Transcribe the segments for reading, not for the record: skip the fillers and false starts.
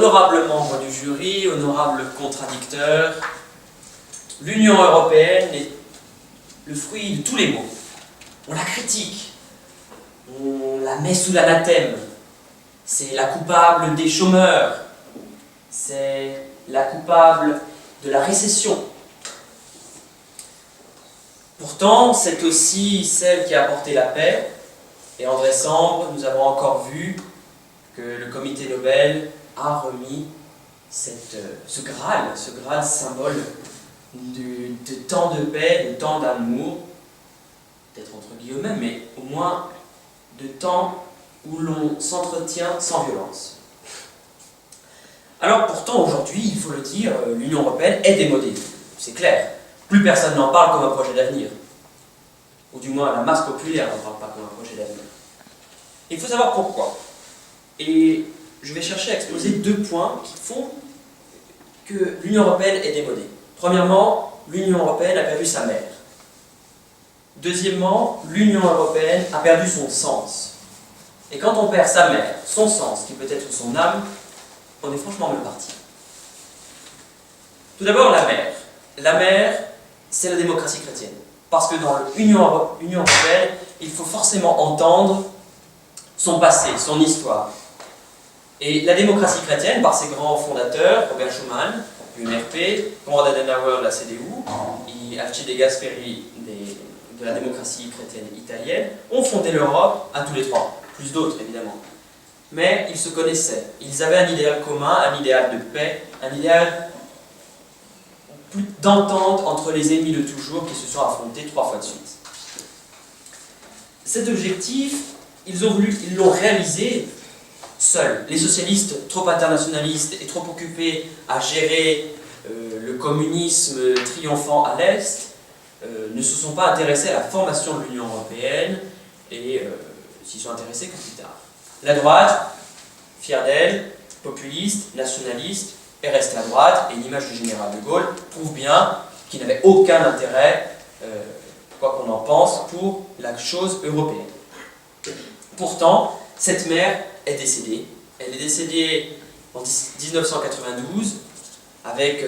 Honorables membres du jury, honorables contradicteurs, l'Union européenne est le fruit de tous les maux. On la critique, on la met sous l'anathème. C'est la coupable des chômeurs, c'est la coupable de la récession. Pourtant, c'est aussi celle qui a apporté la paix. Et en décembre, nous avons encore vu que le comité Nobel a remis ce Graal symbole de tant de paix, de tant d'amour, peut-être entre guillemets, mais au moins de temps où l'on s'entretient sans violence. Alors pourtant, aujourd'hui, il faut le dire, l'Union européenne est démodée, c'est clair. Plus personne n'en parle comme un projet d'avenir. Ou du moins, la masse populaire n'en parle pas comme un projet d'avenir. Il faut savoir pourquoi. Et je vais chercher à exposer 2 points qui font que l'Union européenne est démodée. Premièrement, l'Union européenne a perdu sa mère. Deuxièmement, l'Union européenne a perdu son sens. Et quand on perd sa mère, son sens, qui peut être son âme, on est franchement mal parti. Tout d'abord, la mère. La mère, c'est la démocratie chrétienne. Parce que dans l'Union européenne, il faut forcément entendre son passé, son histoire. Et la démocratie chrétienne, par ses grands fondateurs, Robert Schuman, l'UMRP, Konrad Adenauer de la CDU, et Alcide Gasperi de la démocratie chrétienne italienne, ont fondé l'Europe à tous les 3, plus d'autres évidemment. Mais ils se connaissaient, ils avaient un idéal commun, un idéal de paix, un idéal d'entente entre les ennemis de toujours qui se sont affrontés 3 fois de suite. Cet objectif, ils l'ont réalisé seuls. Les socialistes, trop internationalistes et trop occupés à gérer le communisme triomphant à l'Est, ne se sont pas intéressés à la formation de l'Union européenne et s'y sont intéressés que plus tard. La droite, fière d'elle, populiste, nationaliste, est restée à droite, et l'image du général de Gaulle prouve bien qu'il n'avait aucun intérêt, quoi qu'on en pense, pour la chose européenne. Pourtant, cette mère est décédée. Elle est décédée en 1992 avec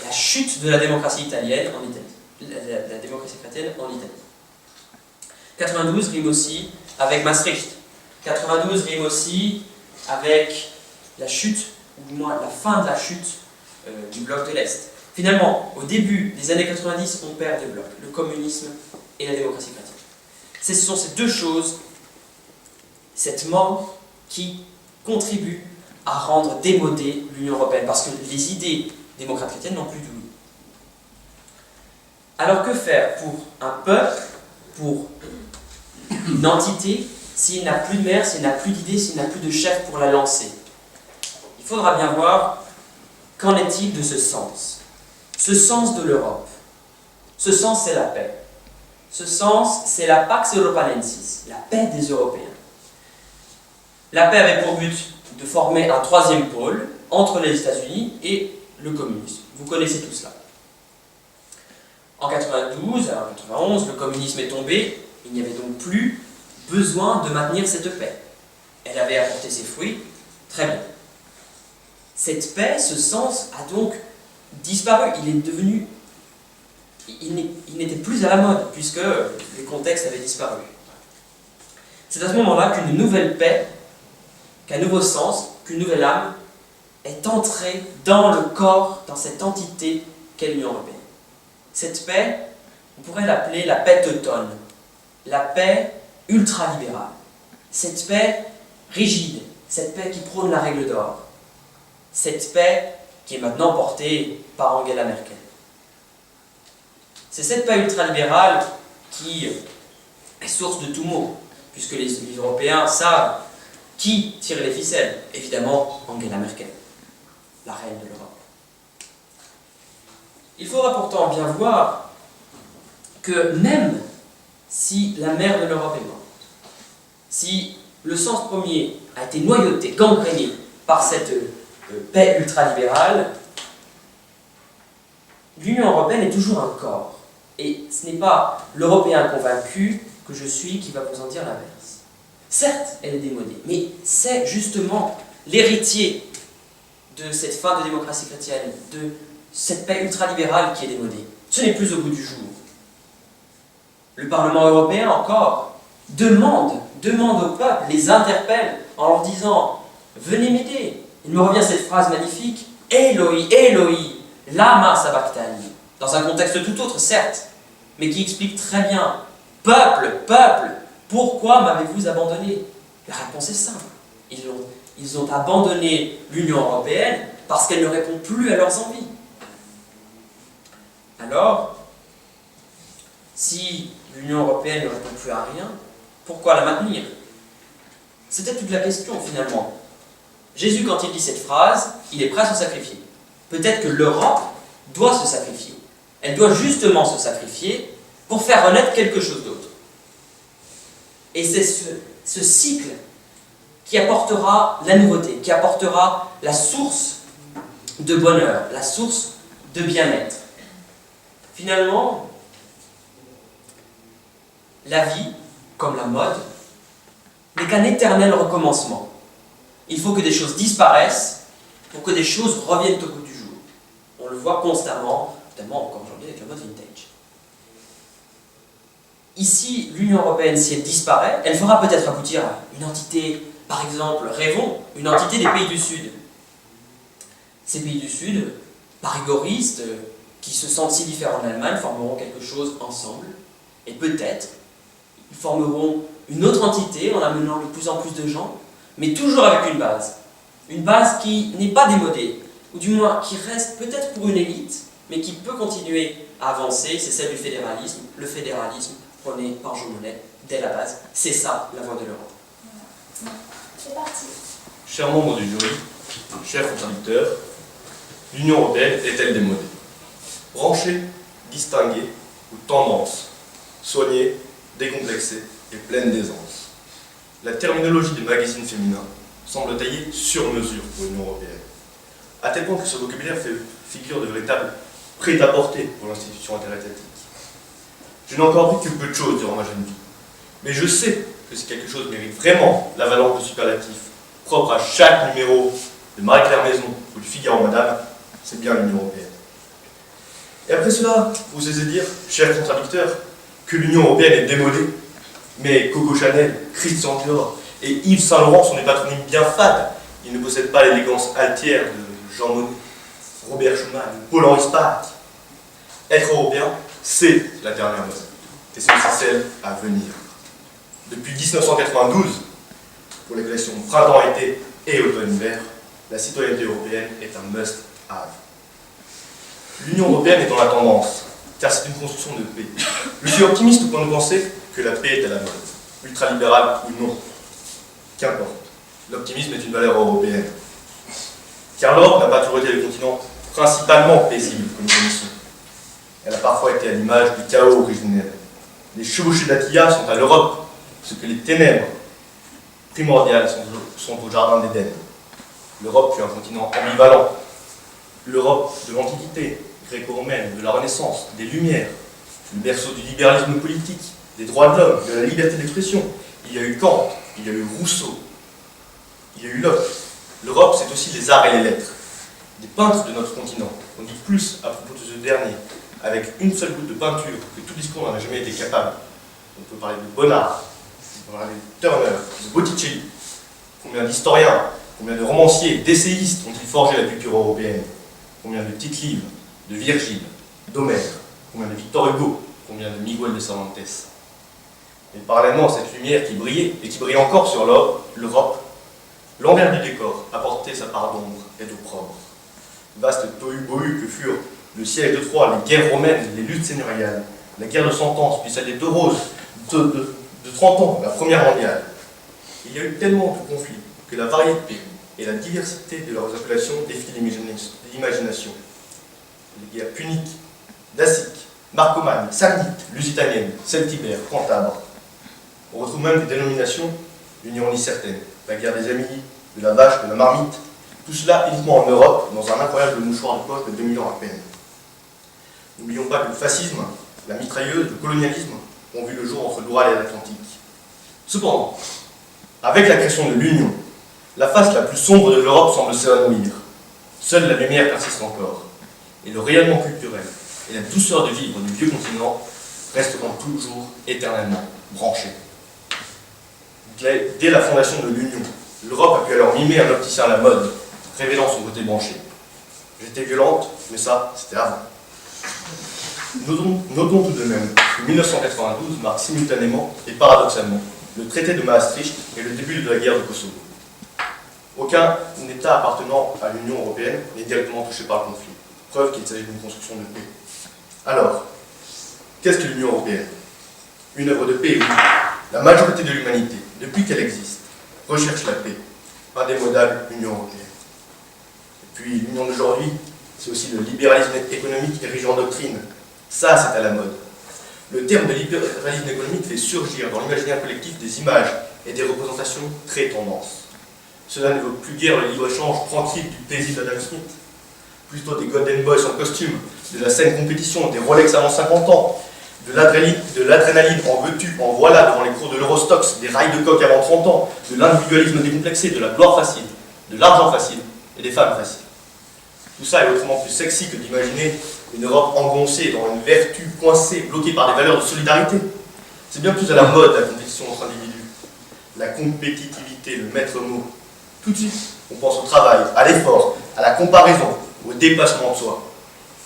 la chute de la démocratie italienne en Italie, la démocratie chrétienne en Italie. 92 rime aussi avec Maastricht. 92 rime aussi avec la chute, ou du moins la fin de la chute du bloc de l'Est. Finalement, au début des années 90, on perd 2 blocs, le communisme et la démocratie chrétienne. Ce sont ces 2 choses, cette mort, qui contribue à rendre démodée l'Union européenne, parce que les idées démocrates chrétiennes n'ont plus de oui. Alors que faire pour un peuple, pour une entité, s'il n'a plus de mère, s'il n'a plus d'idées, s'il n'a plus de chef pour la lancer? Il faudra bien voir qu'en est-il de ce sens. Ce sens de l'Europe. Ce sens, c'est la paix. Ce sens, c'est la Pax Europanensis, la paix des Européens. La paix avait pour but de former un 3e pôle entre les États-Unis et le communisme. Vous connaissez tout cela. En 92, en 91, le communisme est tombé. Il n'y avait donc plus besoin de maintenir cette paix. Elle avait apporté ses fruits. Très bien. Cette paix, ce sens, a donc disparu. Il n'était plus à la mode, puisque les contextes avaient disparu. C'est à ce moment-là qu'une nouvelle paix, qu'un nouveau sens, qu'une nouvelle âme est entrée dans le corps, dans cette entité qu'est l'Union européenne. Cette paix, on pourrait l'appeler la paix teutonne, la paix ultralibérale, cette paix rigide, cette paix qui prône la règle d'or, cette paix qui est maintenant portée par Angela Merkel. C'est cette paix ultralibérale qui est source de tout maux, puisque les Européens savent qui tire les ficelles. Évidemment, Angela Merkel, la reine de l'Europe. Il faudra pourtant bien voir que même si la mère de l'Europe est morte, si le sens premier a été noyauté, gangréné par cette paix ultralibérale, l'Union européenne est toujours un corps. Et ce n'est pas l'Européen convaincu que je suis qui va vous en dire l'inverse. Certes, elle est démodée, mais c'est justement l'héritier de cette fin de démocratie chrétienne, de cette paix ultralibérale qui est démodée. Ce n'est plus au goût du jour. Le Parlement européen, encore, demande au peuple, les interpelle en leur disant « Venez m'aider ». Il me revient cette phrase magnifique « Eloi, Eloi, lama sabachthani » dans un contexte tout autre, certes, mais qui explique très bien « Peuple, peuple, pourquoi m'avez-vous abandonné ?» La réponse est simple. Ils ont abandonné l'Union européenne parce qu'elle ne répond plus à leurs envies. Alors, si l'Union européenne ne répond plus à rien, pourquoi la maintenir? C'était toute la question finalement. Jésus, quand il dit cette phrase, il est prêt à se sacrifier. Peut-être que l'Europe doit se sacrifier. Elle doit justement se sacrifier pour faire renaître quelque chose d'autre. Et c'est ce cycle qui apportera la nouveauté, qui apportera la source de bonheur, la source de bien-être. Finalement, la vie, comme la mode, n'est qu'un éternel recommencement. Il faut que des choses disparaissent pour que des choses reviennent au goût du jour. On le voit constamment, notamment encore aujourd'hui avec la mode vintage. Ici, l'Union européenne, si elle disparaît, elle fera peut-être aboutir à une entité, par exemple, rêvons, une entité des pays du Sud. Ces pays du Sud, par rigoristes, qui se sentent si différents d'Allemagne, formeront quelque chose ensemble, et peut-être, ils formeront une autre entité en amenant de plus en plus de gens, mais toujours avec une base qui n'est pas démodée, ou du moins qui reste peut-être pour une élite, mais qui peut continuer à avancer, c'est celle du fédéralisme, le fédéralisme prôné par Jean Monnet dès la base, c'est ça la voie de l'Europe. C'est parti. Chers membres du jury, chers contradicteurs, l'Union européenne est-elle démodée? Branchée, distinguée ou tendance? Soignée, décomplexée et pleine d'aisance. La terminologie des magazines féminins semble taillée sur mesure pour l'Union européenne, à tel point que ce vocabulaire fait figure de véritable prêt-à-porter pour l'institution interétatique. Je n'ai encore vu que peu de choses durant ma jeune vie, mais je sais que si quelque chose mérite vraiment la valeur de superlatif propre à chaque numéro de Marie-Claire Maison ou du Figaro Madame, c'est bien l'Union européenne. Et après cela, vous osez dire, chers contradicteurs, que l'Union européenne est démodée, mais Coco Chanel, Christian Dior et Yves Saint Laurent sont des patronymes bien fades. Ils ne possèdent pas l'élégance altière de Jean Monnet, Robert Schuman ou Paul-Henri Spaak. Être européen, c'est la dernière mode, et c'est aussi celle à venir. Depuis 1992, pour les collections printemps-été et automne-hiver, la citoyenneté européenne est un must-have. L'Union européenne est dans la tendance, car c'est une construction de paix. Je suis optimiste au point de penser que la paix est à la mode, ultralibérale ou non. Qu'importe, l'optimisme est une valeur européenne. Car l'Europe n'a pas toujours été le continent principalement paisible, comme nous connaissons. Elle a parfois été à l'image du chaos originel. Les chevauchées d'Attila sont à l'Europe, ce que les ténèbres primordiales sont au jardin d'Éden. L'Europe fut un continent ambivalent. L'Europe de l'Antiquité, gréco-romaine, de la Renaissance, des Lumières, le berceau du libéralisme politique, des droits de l'homme, de la liberté d'expression. Il y a eu Kant, il y a eu Rousseau, il y a eu Locke. L'Europe, c'est aussi les arts et les lettres. Des peintres de notre continent. On dit plus à propos de ce dernier, avec une seule goutte de peinture, que tout discours n'en a jamais été capable. On peut parler de Bonnard, on peut parler de Turner, de Botticelli. Combien d'historiens, combien de romanciers, d'essayistes ont-ils forgé la culture européenne? Combien de titres livres, de Virgile, d'Homère, combien de Victor Hugo, combien de Miguel de Cervantes. Et parallèlement à cette lumière qui brillait, et qui brille encore sur l'Europe, l'envers du décor apportait sa part d'ombre et d'opprobre. Vaste tohu-bohu que furent le siège de Troie, les guerres romaines, les luttes seigneuriales, la guerre de Cent Ans, puis celle des Deux Roses, de 30 ans, la Première mondiale. Il y a eu tellement de conflits que la variété et la diversité de leurs appellations défient l'imagination. Les guerres puniques, daciques, marcomanes, samnites, lusitaniennes, celtibères, cantabres. On retrouve même des dénominations, l'ignorant certaine, la guerre des amis, de la vache, de la marmite, tout cela uniquement en Europe, dans un incroyable mouchoir de poche de 2000 ans à peine. N'oublions pas que le fascisme, la mitrailleuse, le colonialisme ont vu le jour entre l'Oural et l'Atlantique. Cependant, avec la création de l'Union, la face la plus sombre de l'Europe semble s'évanouir. Seule la lumière persiste encore, et le rayonnement culturel et la douceur de vivre du vieux continent resteront toujours éternellement branchés. Dès la fondation de l'Union, l'Europe a pu alors mimer un opticien à la mode, révélant son côté branché. J'étais violente, mais ça, c'était avant. Notons tout de même que 1992 marque simultanément et paradoxalement le traité de Maastricht et le début de la guerre de Kosovo. Aucun État appartenant à l'Union européenne n'est directement touché par le conflit, preuve qu'il s'agit d'une construction de paix. Alors, qu'est-ce que l'Union européenne? Une œuvre de paix, oui. La majorité de l'humanité, depuis qu'elle existe, recherche la paix. Indémodable Union européenne. Et puis l'Union d'aujourd'hui, c'est aussi le libéralisme économique érigé en doctrine. Ça, c'est à la mode. Le terme de libéralisme économique fait surgir dans l'imaginaire collectif des images et des représentations très tendances. Cela n'évoque plus guère le libre-échange tranquille du plaisir d'Adam Smith, plutôt des Golden Boys en costume, de la saine compétition, des Rolex avant 50 ans, de l'adrénaline en veux-tu, en voilà devant les cours de l'Eurostox, des rails de coq avant 30 ans, de l'individualisme décomplexé, de la gloire facile, de l'argent facile et des femmes faciles. Tout ça est autrement plus sexy que d'imaginer une Europe engoncée dans une vertu coincée, bloquée par des valeurs de solidarité. C'est bien plus à la mode la compétition entre individus. La compétitivité, le maître mot. Tout de suite, on pense au travail, à l'effort, à la comparaison, au dépassement de soi.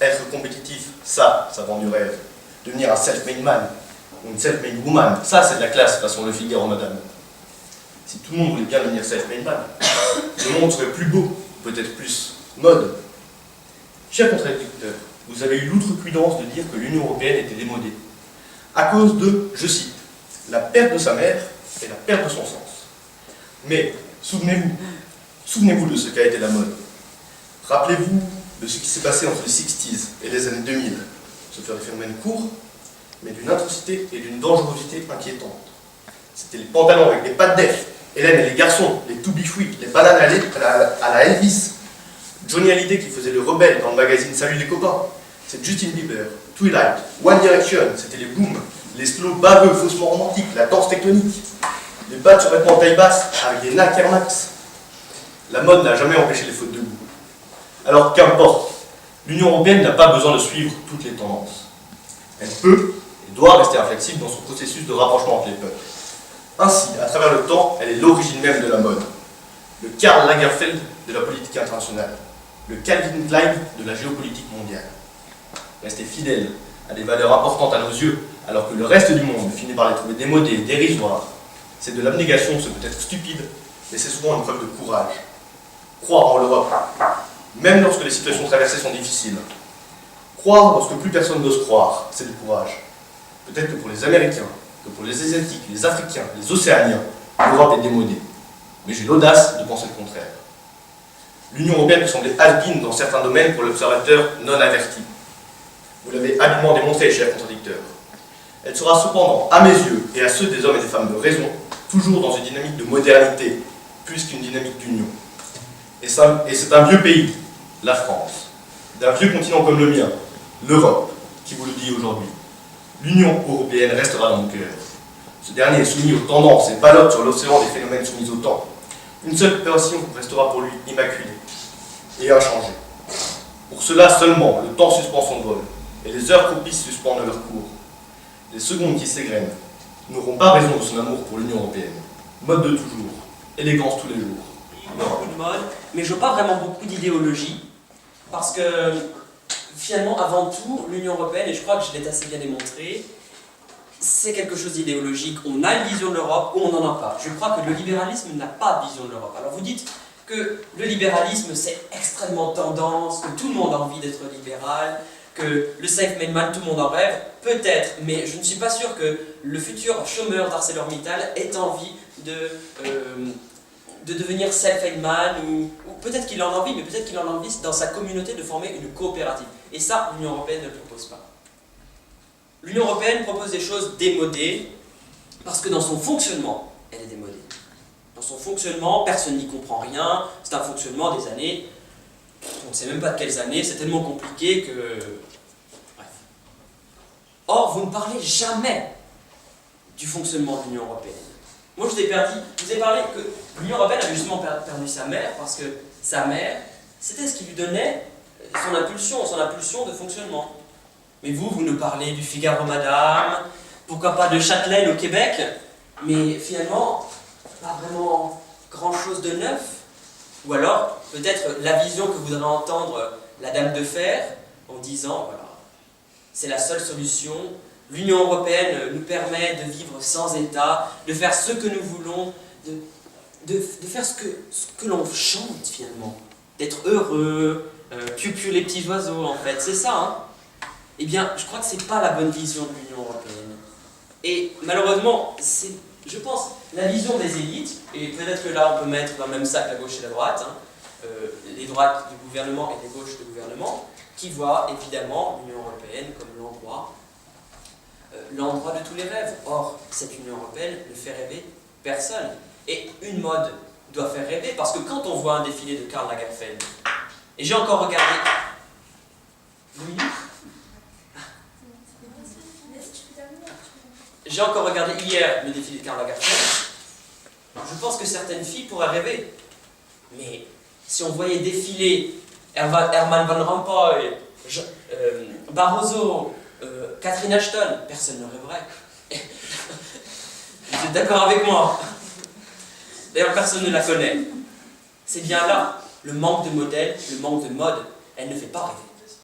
Être compétitif, ça vend du rêve. Devenir un self-made man ou une self-made woman, ça c'est de la classe façon Le Figaro, madame. Si tout le monde voulait bien devenir self-made man, le monde serait plus beau, peut-être plus mode. Chers contradicteurs, vous avez eu l'outrecuidance de dire que l'Union européenne était démodée, à cause de, je cite, la perte de sa mère et la perte de son sens. Mais souvenez-vous de ce qu'a été la mode. Rappelez-vous de ce qui s'est passé entre les 60s et les années 2000. Ce furent des phénomènes courts, mais d'une atrocité et d'une dangerosité inquiétantes. C'était les pantalons avec des pattes d'œuf, Hélène et les garçons, les to be free, les bananes à la Elvis, Johnny Hallyday qui faisait le rebelle dans le magazine Salut les copains, c'est Justin Bieber, Twilight, One Direction, c'était les booms, les slows baveux, faussement romantiques, la danse tectonique, les bas sur vêtements en taille basse avec des Nike Air Max. La mode n'a jamais empêché les fautes de goût. Alors qu'importe, l'Union européenne n'a pas besoin de suivre toutes les tendances. Elle peut et doit rester inflexible dans son processus de rapprochement entre les peuples. Ainsi, à travers le temps, elle est l'origine même de la mode. Le Karl Lagerfeld de la politique internationale. Le Calvin Klein de la géopolitique mondiale. Rester fidèle à des valeurs importantes à nos yeux, alors que le reste du monde finit par les trouver démodées et dérisoires, c'est de l'abnégation, ce peut être stupide, mais c'est souvent une preuve de courage. Croire en l'Europe, même lorsque les situations traversées sont difficiles. Croire lorsque plus personne n'ose croire, c'est du courage. Peut-être que pour les Américains, que pour les Asiatiques, les Africains, les Océaniens, l'Europe est démodée. Mais j'ai l'audace de penser le contraire. L'Union européenne peut sembler has-been dans certains domaines pour l'observateur non averti. Vous l'avez habilement démontré, chers contradicteurs. Elle sera cependant, à mes yeux, et à ceux des hommes et des femmes de raison, toujours dans une dynamique de modernité, plus qu'une dynamique d'union. Et c'est un vieux pays, la France, d'un vieux continent comme le mien, l'Europe, qui vous le dit aujourd'hui. L'Union européenne restera dans mon cœur. Ce dernier est soumis aux tendances et ballotte sur l'océan des phénomènes soumis au temps. Une seule passion restera pour lui immaculée et inchangée. Pour cela seulement, le temps suspend son vol, et les heures propices suspendent leur cours. Les secondes qui s'égrènent n'auront pas raison de son amour pour l'Union européenne. Mode de toujours, élégance tous les jours. Beaucoup de mode, mais je veux pas vraiment beaucoup d'idéologie, parce que finalement, avant tout, l'Union européenne, et je crois que je l'ai assez bien démontré, c'est quelque chose d'idéologique. On a une vision de l'Europe ou on n'en a pas. Je crois que le libéralisme n'a pas de vision de l'Europe. Alors vous dites que le libéralisme c'est extrêmement tendance, que tout le monde a envie d'être libéral, que le self-made man, tout le monde en rêve. Peut-être, mais je ne suis pas sûr que le futur chômeur d'ArcelorMittal ait envie de devenir self-made man, ou peut-être qu'il en a envie, mais peut-être qu'il en a envie dans sa communauté de former une coopérative. Et ça, l'Union européenne ne le propose pas. L'Union européenne propose des choses démodées, parce que dans son fonctionnement, elle est démodée. Dans son fonctionnement, personne n'y comprend rien, c'est un fonctionnement des années, on ne sait même pas de quelles années, c'est tellement compliqué que... Bref. Or, vous ne parlez jamais du fonctionnement de l'Union européenne. Moi, je vous ai parlé que l'Union européenne avait justement perdu sa mère, parce que sa mère C'était ce qui lui donnait son impulsion de fonctionnement. Mais vous nous parlez du Figaro Madame, pourquoi pas de Châtelaine au Québec, mais finalement, pas vraiment grand-chose de neuf. Ou alors, peut-être la vision que voudrait entendre la Dame de Fer, en disant, voilà, c'est la seule solution, l'Union européenne nous permet de vivre sans État, de faire ce que nous voulons, de faire ce que l'on chante finalement, d'être heureux, piou-piou les petits oiseaux en fait, c'est ça, hein? Eh bien, je crois que c'est pas la bonne vision de l'Union européenne. Et malheureusement, c'est, je pense, la vision des élites, et peut-être que là on peut mettre dans le même sac la gauche et la droite, hein, les droites du gouvernement et les gauches du gouvernement, qui voient évidemment l'Union européenne comme l'endroit de tous les rêves. Or, cette Union européenne ne fait rêver personne. Et une mode doit faire rêver, parce que quand on voit un défilé de Karl Lagerfeld, et j'ai encore regardé... 2 minutes. J'ai encore regardé hier le défilé de Karl Lagerfeld. Je pense que certaines filles pourraient rêver. Mais si on voyait défiler Herman Van Rompuy, Barroso, Catherine Ashton, personne ne rêverait. Vous êtes d'accord avec moi? D'ailleurs, personne ne la connaît. C'est bien là, le manque de modèle, le manque de mode, elle ne fait pas rêver.